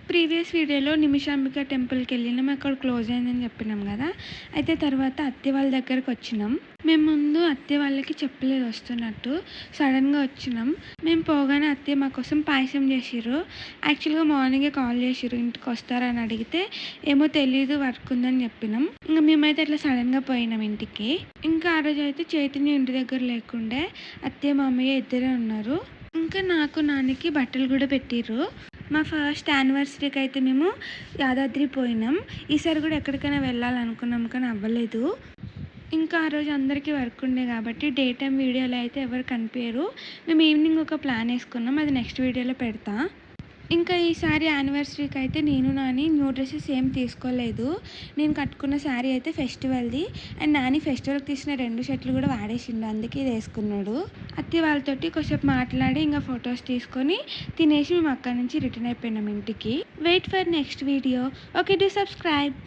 Previous వీడియోలో నిమిషాంబిక టెంపుల్కి వెళ్ళినాం, అక్కడ క్లోజ్ అయిందని చెప్పినాం కదా. అయితే తర్వాత అత్తయ్య వాళ్ళ దగ్గరకు వచ్చినాం. మేము ముందు అత్తయ్య వాళ్ళకి చెప్పలేదు వస్తున్నట్టు, సడన్గా వచ్చినాం. మేము పోగానే అత్తయ్య మా కోసం పాయసం చేసిర్రు. యాక్చువల్గా మార్నింగే కాల్ చేసిర్రు ఇంటికి వస్తారని అడిగితే ఏమో తెలీదు వర్క్ ఉందని చెప్పినాం. ఇంకా మేమైతే అట్లా సడన్గా పోయినాం ఇంటికి. ఇంకా ఆ రోజు అయితే చైతన్య ఇంటి దగ్గర లేకుండే, అత్తయ్య మామయ్య ఇద్దరే ఉన్నారు. ఇంకా నాకు నాన్నకి బట్టలు కూడా పెట్టిర్రు. మా ఫస్ట్ యానివర్సరీకి అయితే మేము యాదాద్రి పోయినాం. ఈసారి కూడా ఎక్కడికైనా వెళ్ళాలనుకున్నాం కానీ అవ్వలేదు. ఇంకా ఆ రోజు అందరికీ వర్క్ ఉండే కాబట్టి డే టైం వీడియోలో అయితే ఎవరు కనిపించరు. మేము ఈవినింగ్ ఒక ప్లాన్ వేసుకున్నాం, అది నెక్స్ట్ వీడియోలో పెడతా. ఇంకా ఈసారి యానివర్సరీకి అయితే నేను నాని న్యూ డ్రెస్సెస్ ఏం తీసుకోలేదు. నేను కట్టుకున్న శారీ అయితే ఫెస్టివల్ది, అండ్ నాని ఫెస్టివల్కి తీసిన 2 షర్ట్లు కూడా వాడేసిండు, అందుకే ఇది వేసుకున్నాడు. అత్తి వాళ్ళతోటి కొంచెంసేపు మాట్లాడి ఇంకా ఫొటోస్ తీసుకొని తినేసి మేము అక్కడి నుంచి రిటర్న్ అయిపోయినాం ఇంటికి. Wait for next video. Okay, do subscribe.